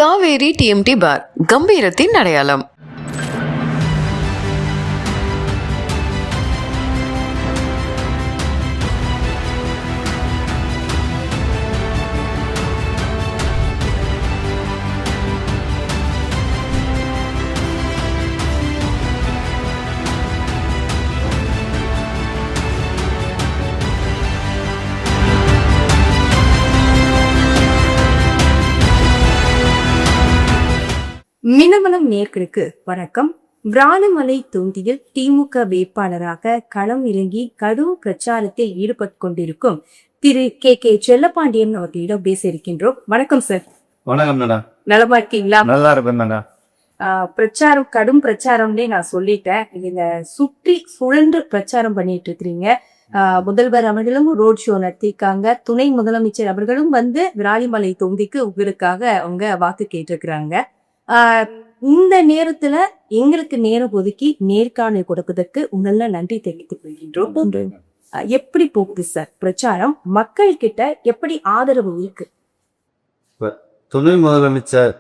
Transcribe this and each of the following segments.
Kaveri TMT பார் கம்பீரத்தின் அடையாளம். மினமலம் நேர்களுக்கு வணக்கம். விராலிமலை தொகுதியில் திமுக வேட்பாளராக களம் இறங்கி கடும் பிரச்சாரத்தில் ஈடுபட்டு கொண்டிருக்கும் திரு கே செல்லப்பாண்டியன் அவர்களிடம் பேச இருக்கின்றோம். வணக்கம் சார். வணக்கம் மேடம். நலமா இருக்கீங்களா? நல்லா இருப்பேன் மேடம். பிரச்சாரம் கடும் பிரச்சாரம்னே நான் சொல்லிட்டேன். நீங்க சுற்றி சுழன்று பிரச்சாரம் பண்ணிட்டு இருக்கிறீங்க. முதல்வர் அவர்களும் ரோட் ஷோ நடத்திருக்காங்க. துணை முதலமைச்சர் அவர்களும் வந்து விராலிமலை தொகுதிக்கு உங்களுக்காக அவங்க வாக்கு கேட்டிருக்கிறாங்க. இந்த நேரத்துல எங்களுக்கு நேரம் ஒதுக்கி நேர்காணல் கொடுப்பதற்கு உங்கள நன்றி தெரிவித்துக் கொள்கின்றோம். எப்படி போகுது சார் பிரச்சாரம்? மக்கள் கிட்ட எப்படி ஆதரவு இருக்கு? துணை முதலமைச்சர்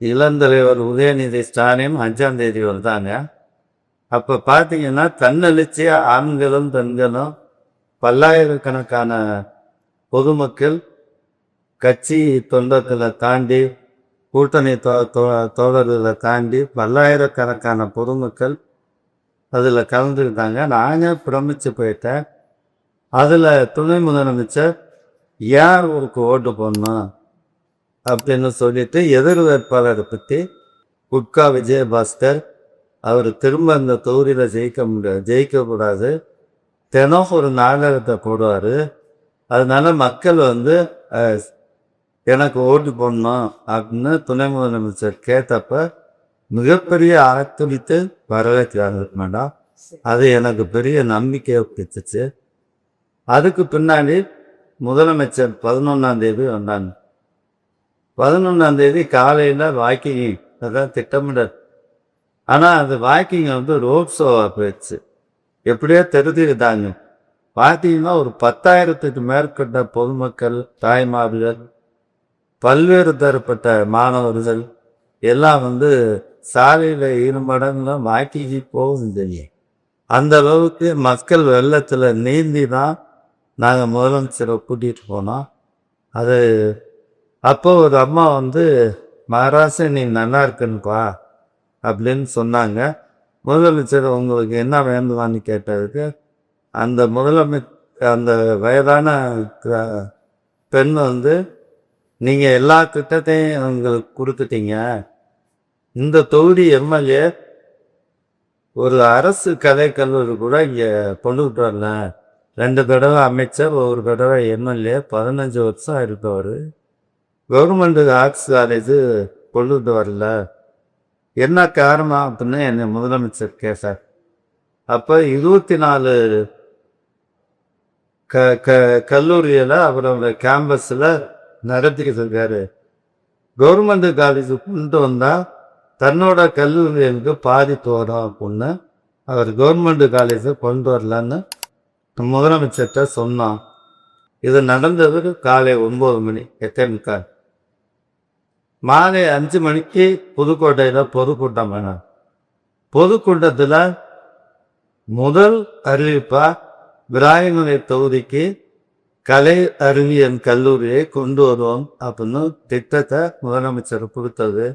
இளந்தலைவர் உதயநிதி ஸ்டாலின் 5ஆம் தேதி வந்தாங்க. அப்ப பாத்தீங்கன்னா தன்னெழுச்சிய ஆண்களும் பெண்களும் பல்லாயிரக்கணக்கான பொதுமக்கள் கட்சி தொண்டர்களை தாண்டி கூட்டணி தோழர்களை தாண்டி பல்லாயிரக்கணக்கான பொதுமக்கள் அதில் கலந்துக்கிட்டாங்க. நாங்கள் பிரமிச்சு போயிட்டேன். அதில் துணை முதலமைச்சர் யார் ஊருக்கு ஓட்டு போடணும் அப்படின்னு சொல்லிட்டு எதிர் வேட்பாளரை பற்றி குட்கா விஜயபாஸ்கர் அவர் திரும்ப இந்த தொகுதியில் ஜெயிக்கக்கூடாது, தினம் ஒரு நாடகத்தை போடுவார். அதனால மக்கள் வந்து எனக்கு ஓட்டு போடணும் அப்படின்னு துணை முதலமைச்சர் கேட்டப்ப மிகப்பெரிய ஆரம்பித்து வரவேற்கிறாங்க மேடம். அது எனக்கு பெரிய நம்பிக்கையை கொடுத்துச்சு. அதுக்கு பின்னாடி முதலமைச்சர் 11ஆம் தேதி வந்தாங்க. 11ஆம் தேதி காலையில் வாக்கிங் அதான் திட்டமிடல். ஆனால் அந்த வாக்கிங் வந்து ரோட் ஷோவாக போயிடுச்சு. எப்படியோ தெரிஞ்சுக்கிட்டாங்க. பார்த்தீங்கன்னா ஒரு 10,000க்கு மேற்பட்ட பொதுமக்கள், தாய்மார்கள், பல்வேறு தரப்பட்ட மாணவர்கள் எல்லாம் வந்து சாலையில் ஈடுபடலாம் வாக்கிக்கு போகும் தெரியும். அந்த அளவுக்கு மக்கள் வெள்ளத்தில் நீந்தி தான் நாங்கள் முதலமைச்சரை கூட்டிகிட்டு போனோம். அது அப்போ ஒரு அம்மா வந்து மகாராஷ்டிரா நீ நல்லா இருக்குன்னுப்பா அப்படின்னு சொன்னாங்க. முதலமைச்சர் உங்களுக்கு என்ன வேண்டுமான்னு கேட்டதுக்கு அந்த வயதான பெண் வந்து நீங்கள் எல்லா திட்டத்தையும் உங்களுக்கு கொடுத்துட்டீங்க, இந்த தொகுதி எம்எல்ஏ ஒரு அரசு கலை கல்லூரி கூட இங்கே கொண்டுகிட்டு வரல, 2 தடவை அமைச்சர், ஒரு தடவை எம்எல்ஏ, 15 வருஷம் இருக்கவர், கவர்மெண்ட் ஆர்ட்ஸ் காலேஜு கொண்டுகிட்டு வரல, என்ன காரணம் அப்படின்னு என்னை முதலமைச்சர் கேட்டார். அப்போ 24 கல்லூரியில் அவரோட கேம்பஸில் நடத்திக்கிட்டு இருக்காரு. கவர்மெண்ட் காலேஜ் கொண்டு வந்தால் தன்னோட கல்லூரிகளுக்கு பாதிப்பு வரும் அப்படின்னு அவர் கவர்மெண்ட் காலேஜை கொண்டு வரலான்னு முதலமைச்சர்கிட்ட சொன்னான். இது நடந்தது காலை 9 மணி 8:45. மாலை 5 மணிக்கு புதுக்கோட்டையில் பொதுக்கூட்டம் வேணும். பொதுக்கூட்டத்தில் முதல் அறிவிப்பா விராலிமலை தொகுதிக்கு கலை அறிவியல் கல்லூரியை கொண்டு வருவோம் அப்படின்னு திட்டத்தை முதலமைச்சர் கொடுத்தது.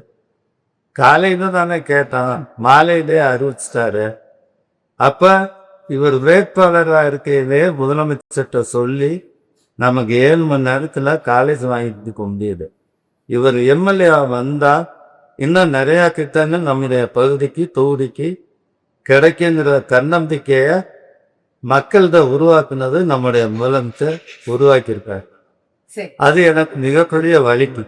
காலையில தானே கேட்டான், மாலையிலே அறிவிச்சிட்டாரு. அப்ப இவர் வேட்பாளராக இருக்கையிலே முதலமைச்சர்கிட்ட சொல்லி நமக்கு 7 மணி நேரத்துல காலேஜ் வாங்கிட்டு முடியுது. இவர் எம்எல்ஏ வந்தா இன்னும் நிறைய திட்டங்கள் நம்முடைய பகுதிக்கு தொகுதிக்கு கிடைக்குங்கிற தன்னம்பிக்கைய மக்கள்கிட்ட உருவாக்குனது நம்முடைய முதலமைச்சர் உருவாக்கியிருக்காரு. அது எனக்கு மிகப்பெரிய வலிப்பு.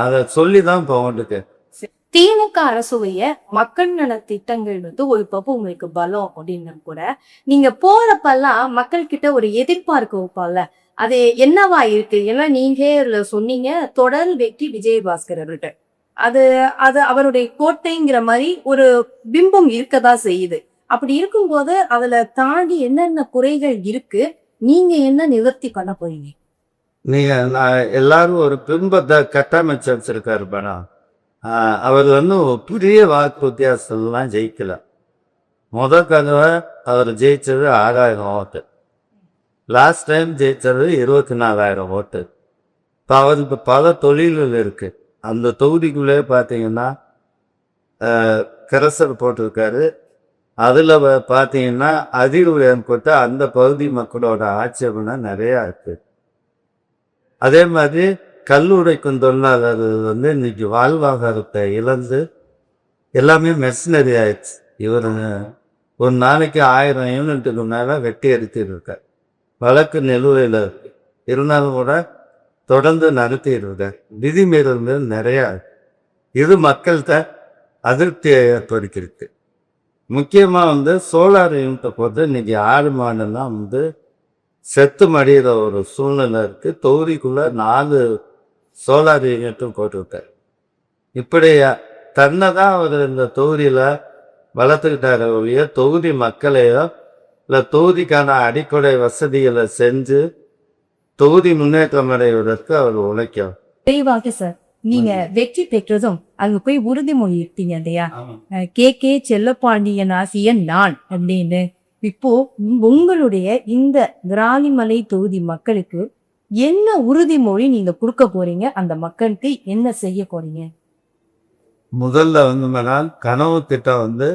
அதை சொல்லிதான் போகட்டுக்கு. திமுக அரசுடைய மக்கள் நல திட்டங்கள் வந்து ஒரு பக்கம் உங்களுக்கு பலம் அப்படின்னு கூட நீங்க போறப்பெல்லாம் மக்கள் கிட்ட ஒரு எதிர்பார்க்க வைப்பால, அது என்னவா இருக்கு? ஏன்னா நீங்க சொன்னீங்க தொடர் வெற்றி விஜயபாஸ்கர் அவர்கிட்ட, அது அது அவருடைய கோட்டைங்கிற மாதிரி ஒரு பிம்பம் இருக்கதான் செய்யுது. அப்படி இருக்கும்போது அதுல தாண்டி என்னென்ன குறைகள் இருக்கு, நீங்க என்ன நிவர்த்தி பண்ண போறீங்க? நீங்கள் நான் எல்லாரும் ஒரு பிம்பத்தை கட்டமைச்சு வச்சிருக்காரு படம். அவர் வந்து பெரிய வாக்கு வித்தியாசம்லாம் ஜெயிக்கல. முதல் தடவை அவர் ஜெயிச்சது 6000 ஓட்டு. லாஸ்ட் டைம் ஜெயிச்சது 24,000 ஓட்டு. இப்போ அவருக்கு பல தொழில்கள் இருக்கு. அந்த தொகுதிக்குள்ளே பார்த்தீங்கன்னா கரசர் போட்டிருக்காரு. அதில் பார்த்தீங்கன்னா அதிர்வு ஏற்பட்ட அந்த பகுதி மக்களோட ஆட்சேபனை நிறையா இருக்கு. அதே மாதிரி கல்லுடைக்கும் தொழிலாளர்கள் வந்து இன்னைக்கு வாழ்வாதாரத்தை இழந்து எல்லாமே மெஷினரி ஆயிடுச்சு. இவர் ஒரு நாளைக்கு 1000 யூனிட்டுக்கு மேலே வெட்டி எடுத்துட்டு இருக்கார். வழக்கு நிலுவையில் இருக்கு. இருந்தாலும் கூட தொடர்ந்து நடத்திட்டு இருக்கார். விதிமீறல்கள் நிறையா இருக்கு. இது மக்கள்கிட்ட அதிருப்தியை ஏற்படுத்தியிருக்கு. முக்கியமாக வந்து சோலார் யூனிட்டை பொறுத்து இன்னைக்கு 6 மாதம்லாம் வந்து செத்து மடிகிற ஒரு சூழ்நிலை இருக்கு. தொகுதிக்குள்ள 4 சோலார் யூனிட்டும் போட்டுவிட்டார். இப்படி தன்னை தான் அவர் இந்த தொகுதியில் வளர்த்துக்கிட்டார ஒழிய தொகுதி மக்களையோ இல்லை தொகுதிக்கான அடிப்படை வசதிகளை செஞ்சு தொகுதி முன்னேற்றம் அடைவதற்கு அவர் உழைக்கும். தெளிவாக சார், நீங்க வெற்றி பெற்றதும் அங்க போய் உறுதிமொழி இருப்பீங்க இல்லையா? கே செல்லப்பாண்டியன் ஆசியன் நான் அப்படின்னு. இப்போ உங்களுடைய இந்த விராலிமலை தொகுதி மக்களுக்கு என்ன உறுதிமொழி நீங்க கொடுக்க போறீங்க? அந்த மக்களுக்கு என்ன செய்ய போறீங்க? முதல்ல வந்து மேடம், கனவு திட்டம் வந்து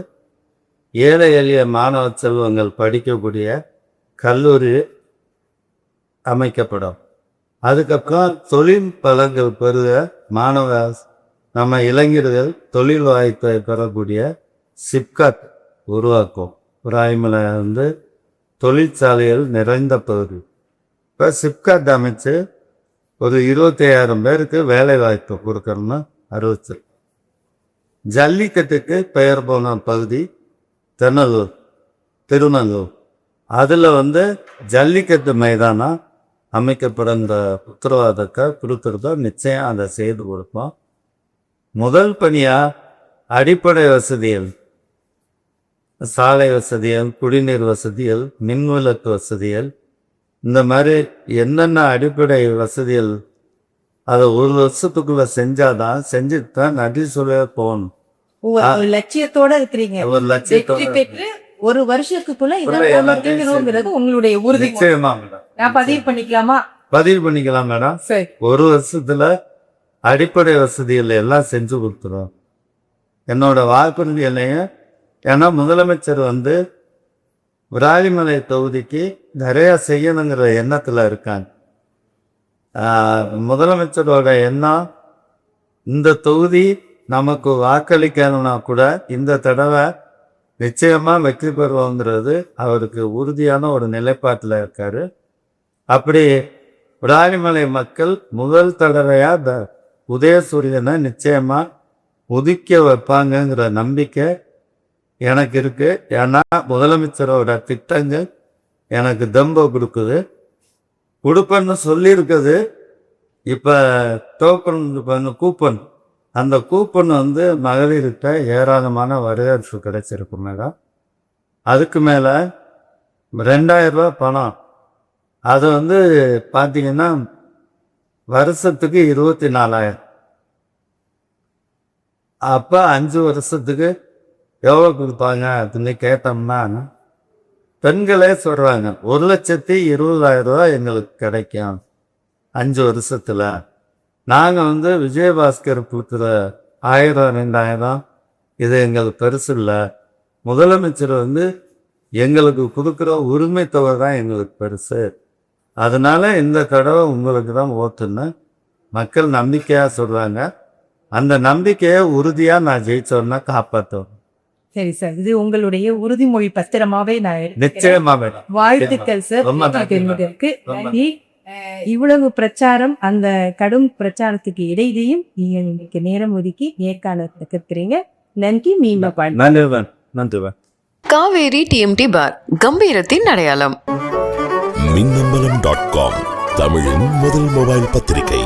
ஏழை எளிய மாணவ செல்வங்கள் படிக்கக்கூடிய கல்லூரி அமைக்கப்படும். அதுக்கப்புறம் தொழில் பலங்கள் பெறுக மாணவ நம்ம இளைஞர்கள் தொழில் வாய்ப்பை பெறக்கூடிய சிப்காட் உருவாக்கும். விராலிமலை வந்து தொழிற்சாலைகள் நிறைந்த பகுதி. இப்போ சிப்காட் அமைச்சு ஒரு 25,000 பேருக்கு வேலை வாய்ப்பு கொடுக்கணும்னு அறிவிச்சு. ஜல்லிக்கட்டுக்கு பெயர் போன பகுதி திருநல்லூர். அதில் வந்து ஜல்லிக்கட்டு மைதானம் அமைக்கப்படுற உத்தரவாதத்தை கொடுத்துருந்தோம். நிச்சயம் அதை செய்து கொடுப்போம். முதல் பணியாக அடிப்படை வசதிகள், சாலை வசதிகள், குடிநீர் வசதிகள், மின்விளக்கு வசதிகள், இந்த மாதிரி என்னென்ன அடிப்படை வசதிகள் அதை 1 வருஷத்துக்குள்ள செஞ்சாதான், செஞ்சுட்டு தான் நன்றி சொல்ல போகணும். ஒரு லட்சியத்தோட இருக்கிறீங்க. ஒரு லட்சியத்தோட பெற்று ஒரு வருஷத்துக்குள்ள இதங்கிறது உங்களுடைய உறுதி. நிச்சயமா மேடம். நான் பதிவு பண்ணிக்கலாமா? பதிவு பண்ணிக்கலாம் மேடம். சரி, 1 வருஷத்துல அடிப்படை வசதிகள் எல்லாம் செஞ்சு கொடுத்துரும். என்னோட வாக்குறுதி இல்லைங்க. ஏன்னா முதலமைச்சர் வந்து விராலிமலை தொகுதிக்கு நிறைய செய்யணுங்கிற எண்ணத்துல இருக்காங்க. முதலமைச்சரோட எண்ணம் இந்த தொகுதி நமக்கு வாக்களிக்கணும்னா கூட இந்த தடவை நிச்சயமா வெற்றி பெறுவோங்கிறது அவருக்கு உறுதியான ஒரு நிலைப்பாட்டில் இருக்காரு. அப்படி விராலிமலை மக்கள் முதல் தடவையா இந்த உதயசூரியனை நிச்சயமா ஒதுக்கி வைப்பாங்கங்கிற நம்பிக்கை எனக்கு இருக்கு. ஏன்னா முதலமைச்சரோட திட்டங்கள் எனக்கு தம்ப கொடுப்பேன்னு சொல்லியிருக்குது. இப்போ டோக்கன் கூப்பன், அந்த கூப்பன் வந்து மகளிர்கிட்ட ஏராளமான வரவேற்பு கிடைச்சிருக்கு மேடம். அதுக்கு மேலே 2,000 ரூபா பணம், அது வந்து பார்த்தீங்கன்னா வருஷத்துக்கு 24,000. அப்போ 5 வருஷத்துக்கு எவ்வளோ கொடுப்பாங்க அப்படின்னு கேட்டோம்னா பெண்களே சொல்கிறாங்க 1,20,000 ரூபா எங்களுக்கு கிடைக்கும் 5 வருஷத்தில். நாங்கள் வந்து விஜயபாஸ்கர் கொடுக்குற 1,000-2,000 இது எங்களுக்கு பெருசு இல்லை. முதலமைச்சர் வந்து எங்களுக்கு கொடுக்குற உரிமை தொகை தான் எங்களுக்கு பெருசு. அதனால இந்த தடவை உங்களுக்கு தான் ஓட்டுன்னு மக்கள் நம்பிக்கையாக சொல்கிறாங்க. அந்த நம்பிக்கையை உறுதியாக நான் ஜெயிச்சோன்னா காப்பாற்றுவேன். சரி சார், இது உங்களுடைய உறுதிமொழி பத்திரமாவே நான் நிச்சயமா மேடம். வாழ்த்துக்கள் சார். ரொம்ப நன்றி. இவ்வளவு பிரச்சாரம், அந்த கடும் பிரச்சாரத்துக்கு இடையிலையும் நீங்க இன்னைக்கு நேரம் ஒதுக்கி நேர்காணல் கேட்கிறீங்க. நன்றி. மீண்டும் நன்றி. காவேரி டிஎம்டி பார் கம்பீரத்தின் அடையாளம். மின்னம்பலம்.com தமிழின் முதல் மொபைல் பத்திரிகை.